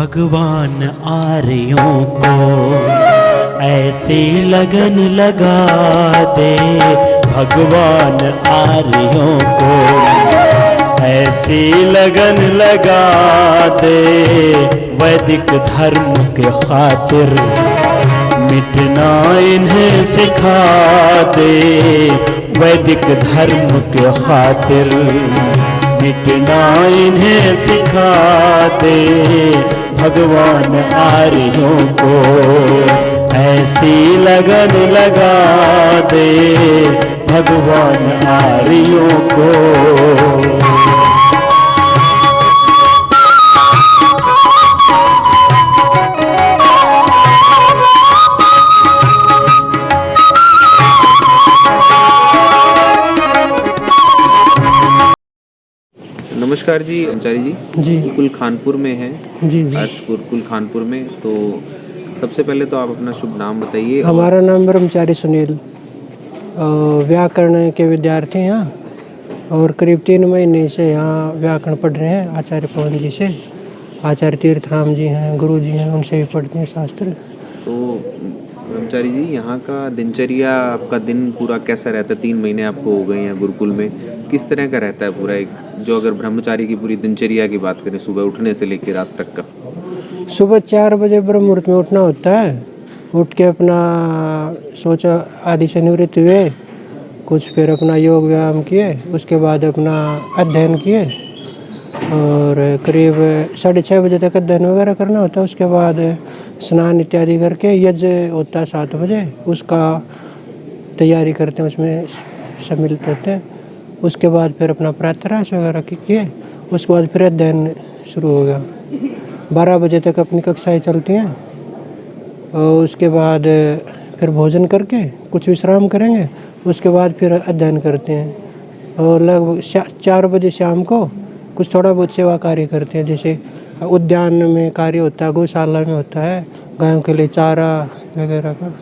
भगवान आर्यों को ऐसी लगन लगा दे, भगवान आर्यों को ऐसी लगन लगा दे, वैदिक धर्म के खातिर मिटना इन्हें सिखा दे, वैदिक धर्म के खातिर मिटना इन्हें सिखा दे, भगवान आर्यों को ऐसी लगन लगा दे, भगवान आर्यों को। नमस्कार जी आचार्य जी। गुरुकुल खानपुर में हैं जी। आज गुरुकुल खानपुर में, तो सबसे पहले तो आप अपना शुभ नाम बताइए। हमारा नाम ब्रह्मचारी सुनील, व्याकरण के विद्यार्थी हैं यहाँ, और करीब 3 महीने से यहाँ व्याकरण पढ़ रहे हैं आचार्य पवन जी से। आचार्य तीर्थराम जी हैं, गुरु जी हैं, उनसे भी पढ़ते हैं शास्त्र। तो ब्रह्मचारी जी, यहाँ का दिनचर्या, आपका दिन पूरा कैसा रहता है? 3 महीने आपको हो गए हैं गुरुकुल में, किस तरह का रहता है पूरा एक, जो अगर ब्रह्मचारी की पूरी दिनचर्या की बात करें, सुबह उठने से लेकर रात तक का? सुबह 4 बजे ब्रह्म मुहूर्त में उठना होता है। उठ के अपना सोचा आदि से निवृत्त हुए, कुछ फिर अपना योग व्यायाम किए, उसके बाद अपना अध्ययन किए, और करीब 6:30 बजे तक अध्ययन वगैरह करना होता है। उसके बाद स्नान इत्यादि करके यज्ञ होता है 7 बजे, उसका तैयारी करते हैं, उसमें सम्मिलित होते हैं। उसके बाद फिर अपना प्रातराश वगैरह किए, उसके बाद फिर अध्ययन शुरू हो गया। 12 बजे तक अपनी कक्षाएं चलती हैं, और उसके बाद फिर भोजन करके कुछ विश्राम करेंगे, उसके बाद फिर अध्ययन करते हैं। और लगभग 4 बजे शाम को कुछ थोड़ा बहुत सेवा कार्य करते हैं, जैसे उद्यान में कार्य होता है, गौशाला में होता है, गायों के लिए चारा वगैरह का,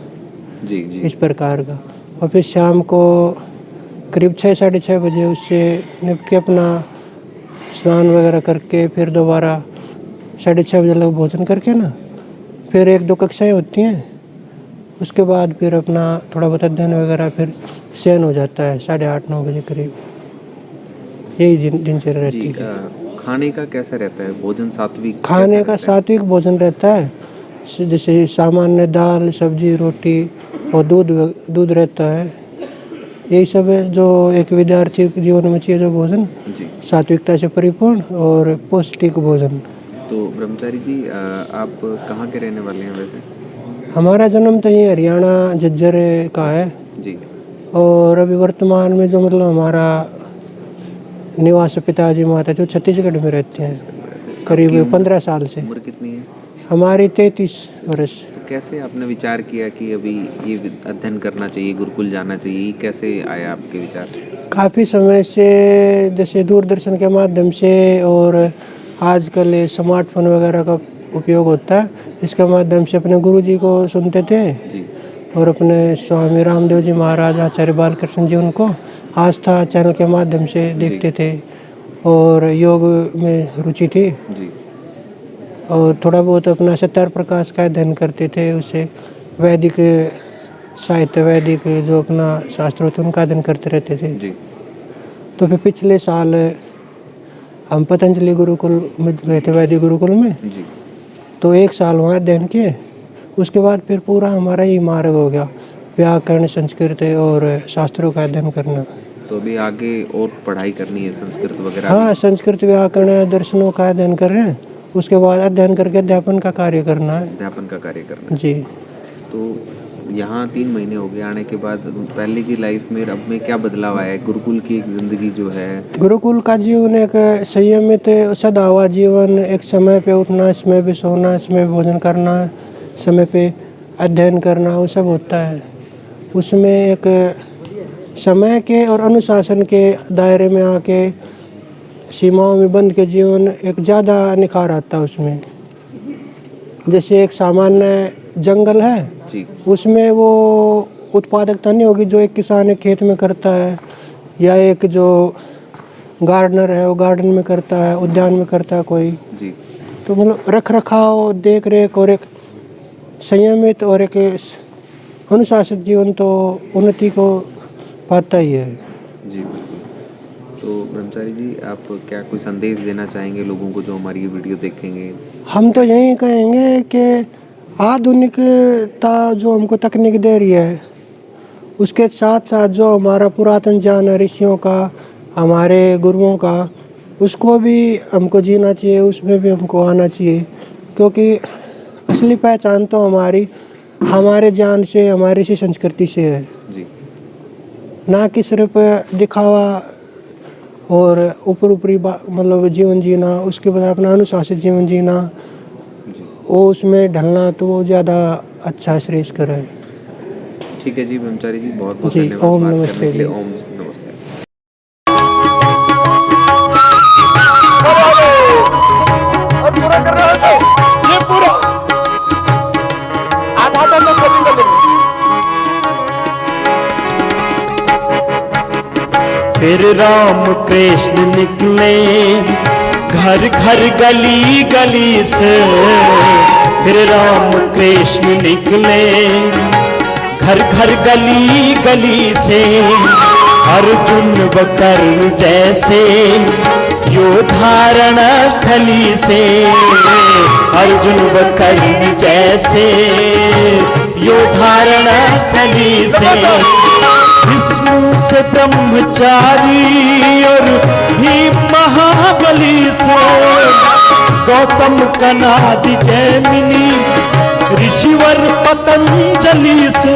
जी। इस प्रकार का। और फिर शाम को करीब 6-6:30 बजे उससे निपट के अपना स्नान वगैरह करके फिर दोबारा 6:30 बजे लग भोजन करके ना, फिर 1-2 कक्षाएँ होती हैं। उसके बाद फिर अपना थोड़ा बहुत अध्ययन वगैरह, फिर शयन हो जाता है 8:30-9 बजे करीब। यही दिनचर्या रहती है। खाने का कैसा रहता है? भोजन सात्विक? खाने का सात्विक भोजन रहता है, जैसे सामान्य दाल, सब्जी, रोटी और दूध रहता है। यही सब है जो एक विद्यार्थी के जीवन में चाहिए, जो भोजन सात्विकता से परिपूर्ण और पौष्टिक भोजन। तो ब्रह्मचारी जी, आप कहाँ के रहने वाले हैं वैसे? हमारा जन्म तो ये हरियाणा झज्जर का है जी। और अभी वर्तमान में जो मतलब हमारा निवास पिताजी माता जो छत्तीसगढ़ में रहते हैं, करीब 15 साल से। उम्र कितनी है? हमारी 33 वर्ष। तो कैसे आपने विचार किया कि अभी ये अध्ययन करना चाहिए, गुरुकुल जाना चाहिए, कैसे आया आपके विचार? काफ़ी समय से, जैसे दूरदर्शन के माध्यम से, और आजकल स्मार्टफोन वगैरह का उपयोग होता है, इसके माध्यम से अपने गुरुजी को सुनते थे जी। और अपने स्वामी रामदेव जी महाराज, आचार्य बालकृष्ण जी, उनको आस्था चैनल के माध्यम से देखते थे, और योग में रुचि थी जी। और थोड़ा बहुत अपना सत्यार प्रकाश का अध्ययन करते थे। उससे वैदिक साहित्य, वैदिक जो अपना शास्त्र होते उनका अध्ययन करते रहते थे जी। तो फिर पिछले साल हम पतंजलि गुरुकुल में गए थे, वैदिक गुरुकुल में जी। तो 1 साल वहाँ अध्ययन किए। उसके बाद फिर पूरा हमारा ही मार्ग हो गया, व्याकरण, संस्कृत और शास्त्रों का अध्ययन करना। तो अभी आगे और पढ़ाई करनी है, संस्कृत वगैरह? हाँ, संस्कृत, व्याकरण, दर्शनों का अध्ययन कर रहे हैं। उसके बाद अध्ययन करके अध्यापन का कार्य करना है। अध्यापन का कार्य करना जी। तो यहाँ 3 महीने हो गए आने के बाद, पहले की लाइफ में अब में क्या बदलाव आया है? गुरुकुल की एक ज़िंदगी जो है, गुरुकुल का जीवन एक संयमित सदा हुआ जीवन, एक समय पे उठना, समय पे सोना, समय पे भोजन करना, समय पे अध्ययन करना, वो सब होता है। उसमें एक समय के और अनुशासन के दायरे में आके सीमाओं में बंद के जीवन एक ज़्यादा निखार आता है उसमें। जैसे एक सामान्य जंगल है जी। उसमें वो उत्पादकता नहीं होगी जो एक किसान एक खेत में करता है, या एक जो गार्डनर है वो गार्डन में करता है, उद्यान में करता है कोई। जी। तो मतलब रख रखाव, देख रेख और एक संयमित और एक अनुशासित जीवन तो उन्नति को पाता ही है। जी बिल्कुल। तो ब्रह्मचारी जी, आप क्या कोई संदेश देना चाहेंगे लोगों को जो हमारी ये वीडियो देखेंगे? हम तो यही कहेंगे कि आधुनिकता जो हमको तकनीक दे रही है, उसके साथ साथ जो हमारा पुरातन ज्ञान है ऋषियों का, हमारे गुरुओं का, उसको भी हमको जीना चाहिए, उसमें भी हमको आना चाहिए। क्योंकि असली पहचान तो हमारी हमारे ज्ञान से, हमारी ऋषि संस्कृति से है, जी ना कि सिर्फ दिखावा और ऊपरी मतलब जीवन जीना, उसके बाद अपना अनुशासित जीवन जीना, जी वो उसमें ढलना तो वो ज़्यादा अच्छा श्रेष्ठ है। ठीक है जी ब्रह्मचारी जी, बहुत बहुत जी, धन्यवाद ओम बात नमस्ते करने के लिए। जी। ओम नमस्ते। ये पूरा आधा आधा सभी को लेंगे। फिर राम कृष्ण निकले घर घर गली गली से, फिर राम कृष्ण निकले घर घर गली गली से, अर्जुन व कर्ण जैसे योधारण स्थली से, अर्जुन व कर्ण जैसे योधारण स्थली से, विष्णु से ब्रह्मचारी और भीम महाबली से, गौतम कनादि जैमिनी ऋषिवर पतंजलि से,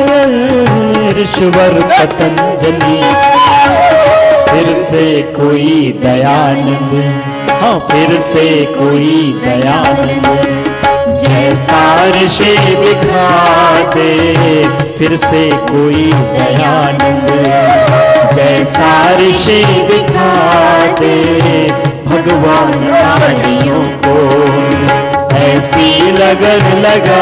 ऋषिवर पतंजलि से, फिर से कोई दयानंद, हाँ फिर से कोई दयानंद जैसा ऋषि दिखा दे, फिर से कोई दयानंद जैसा ऋषि दिखा दे, भगवान नारियों को ऐसी लगन लगा